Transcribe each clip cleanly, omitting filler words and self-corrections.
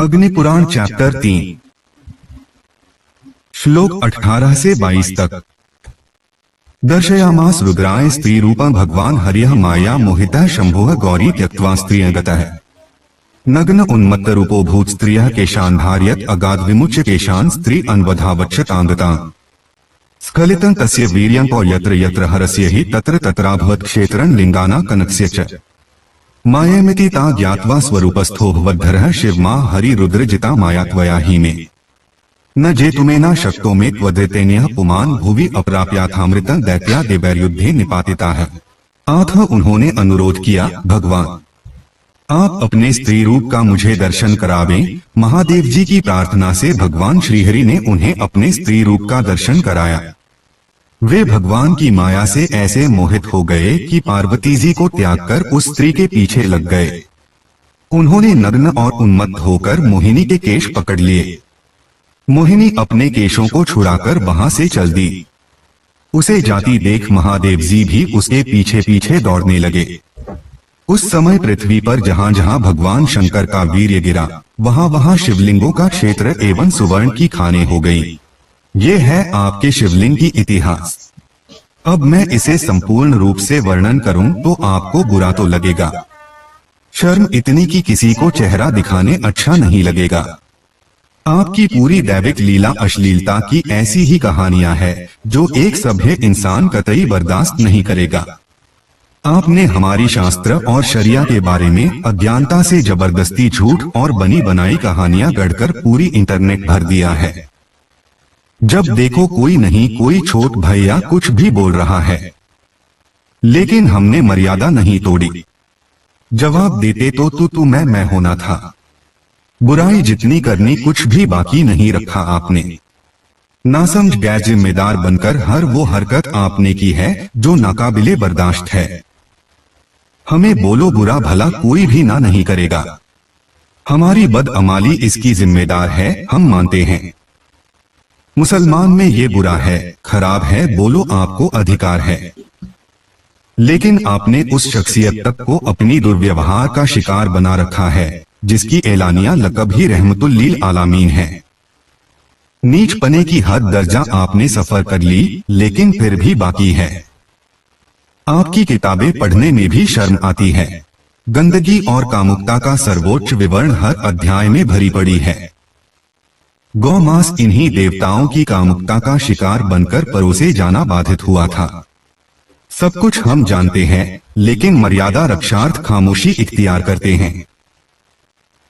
अग्नि पुराण चैप्टर 3 श्लोक 18 से 22 तक। दर्शयामास रुद्राय स्त्री रूपं भगवान हरिः माया मोहितः शंभुः गौरी त्यक्त्वा स्त्रियं गतः नग्न उन्मत्त रूपो भूत स्त्रियः केशान् धारयत् अगाध विमुच्य केशान् स्त्री अन्वधावच्छतांगता स्खलितं तस्य वीर्यं पौ यत्र यत्र हरस्य हि तत्र तत्राभवत् क्षेत्रं लिंगाना कनकस्य च मायामिति ता ज्ञात्वा स्वरूपस्थो भवद्धरः शिवमा हरि रुद्र जिता माया त्वया ही में न जेतुमेना शक्तो में त्वदृतेन्यः पुमान भुवि अप्राप्याथामृतं दैत्या देवैर्युद्धे निपातिता है। आथ उन्होंने अनुरोध किया, भगवान आप अपने स्त्री रूप का मुझे दर्शन करावें। महादेव जी की प्रार्थना से भगवान श्रीहरि ने उन्हें अपने स्त्री रूप का दर्शन कराया। वे भगवान की माया से ऐसे मोहित हो गए कि पार्वती जी को त्याग कर उस स्त्री के पीछे लग गए। उन्होंने नग्न और उन्मत्त होकर मोहिनी के केश पकड़ लिए। मोहिनी अपने केशों को छुड़ाकर वहां से चल दी। उसे जाती देख महादेव जी भी उसके पीछे पीछे दौड़ने लगे। उस समय पृथ्वी पर जहां जहां भगवान शंकर का वीर्य गिरा, वहां वहां शिवलिंगों का क्षेत्र एवं सुवर्ण की खानें हो गई। ये है आपके शिवलिंग की इतिहास। अब मैं इसे संपूर्ण रूप से वर्णन करूं तो आपको बुरा तो लगेगा। शर्म इतनी कि किसी को चेहरा दिखाने अच्छा नहीं लगेगा। आपकी पूरी दैविक लीला अश्लीलता की ऐसी ही कहानियां हैं जो एक सभ्य इंसान कतई बर्दाश्त नहीं करेगा। आपने हमारी शास्त्र और शरिया के बारे में अज्ञानता से जबरदस्ती झूठ और बनी बनाई कहानियां गढ़कर पूरी इंटरनेट भर दिया है। जब देखो कोई नहीं कोई छोट भैया कुछ भी बोल रहा है, लेकिन हमने मर्यादा नहीं तोड़ी। जवाब देते तो तू मैं होना था। बुराई जितनी करनी कुछ भी बाकी नहीं रखा आपने। नासमझ गैर जिम्मेदार बनकर हर वो हरकत आपने की है जो नाकाबिले बर्दाश्त है। हमें बोलो बुरा भला कोई भी ना नहीं करेगा। हमारी बदअमाली इसकी जिम्मेदार है, हम मानते हैं। मुसलमान में ये बुरा है, खराब है, बोलो आपको अधिकार है। लेकिन आपने उस शख्सियत तक को अपनी दुर्व्यवहार का शिकार बना रखा है जिसकी एलानिया लकब ही रहमतुल लिल आलामीन है। नीच पने की हद दर्जा आपने सफर कर ली, लेकिन फिर भी बाकी है। आपकी किताबें पढ़ने में भी शर्म आती है। गंदगी और कामुकता का सर्वोच्च विवरण हर अध्याय में भरी पड़ी है। गौमांस इन्हीं देवताओं की कामुकता का शिकार बनकर परोसे जाना बाधित हुआ था। सब कुछ हम जानते हैं, लेकिन मर्यादा रक्षार्थ खामोशी इख्तियार करते हैं।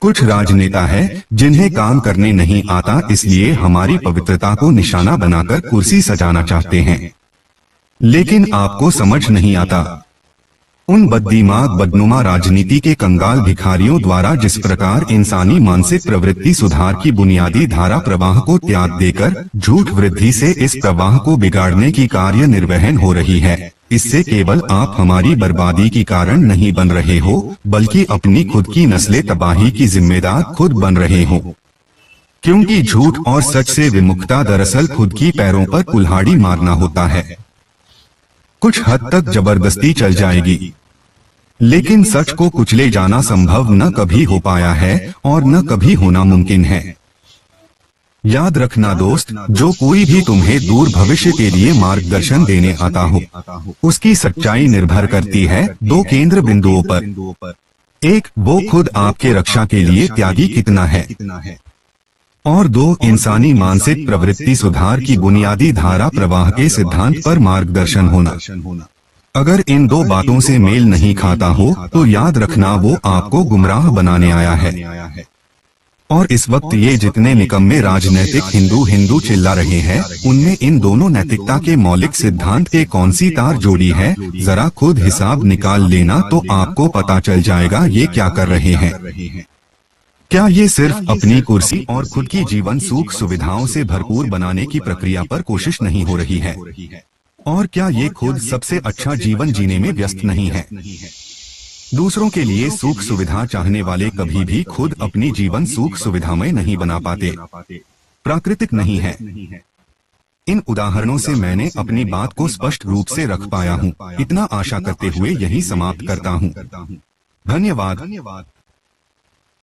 कुछ राजनेता है जिन्हें काम करने नहीं आता, इसलिए हमारी पवित्रता को निशाना बनाकर कुर्सी सजाना चाहते हैं। लेकिन आपको समझ नहीं आता, उन बद्दिमाग बदनुमा राजनीति के कंगाल भिखारियों द्वारा जिस प्रकार इंसानी मानसिक प्रवृत्ति सुधार की बुनियादी धारा प्रवाह को त्याग देकर झूठ वृद्धि से इस प्रवाह को बिगाड़ने की कार्य निर्वहन हो रही है, इससे केवल आप हमारी बर्बादी की कारण नहीं बन रहे हो, बल्कि अपनी खुद की नस्ले तबाही की जिम्मेदार खुद बन रहे हो। क्योंकि झूठ और सच से विमुखता दरअसल खुद की पैरों पर कुल्हाड़ी मारना होता है। कुछ हद तक जबरदस्ती चल जाएगी, लेकिन सच को कुचले जाना संभव न कभी हो पाया है और न कभी होना मुमकिन है। याद रखना दोस्त, जो कोई भी तुम्हें दूर भविष्य के लिए मार्गदर्शन देने आता हो, उसकी सच्चाई निर्भर करती है दो केंद्र बिंदुओं पर। एक, वो खुद आपके रक्षा के लिए त्यागी कितना है, और दो, इंसानी मानसिक प्रवृत्ति सुधार की बुनियादी धारा प्रवाह के सिद्धांत पर मार्गदर्शन होना। अगर इन दो बातों से मेल नहीं खाता हो तो याद रखना वो आपको गुमराह बनाने आया है। और इस वक्त ये जितने निकम्मे राजनैतिक हिंदू चिल्ला रहे हैं, उनमें इन दोनों नैतिकता के मौलिक सिद्धांत के कौन सी तार जोड़ी है, जरा खुद हिसाब निकाल लेना तो आपको पता चल जाएगा ये क्या कर रहे हैं। क्या ये सिर्फ अपनी कुर्सी और खुद की जीवन सुख सुविधाओं से भरपूर बनाने की प्रक्रिया पर कोशिश नहीं हो रही है, और क्या ये खुद सबसे अच्छा जीवन जीने में व्यस्त नहीं है। दूसरों के लिए सुख सुविधा चाहने वाले कभी भी खुद अपनी जीवन सुख सुविधामय नहीं बना पाते, प्राकृतिक नहीं है। इन उदाहरणों से मैंने अपनी बात को स्पष्ट रूप से रख पाया हूँ। इतना आशा करते हुए यही समाप्त करता हूँ। धन्यवाद।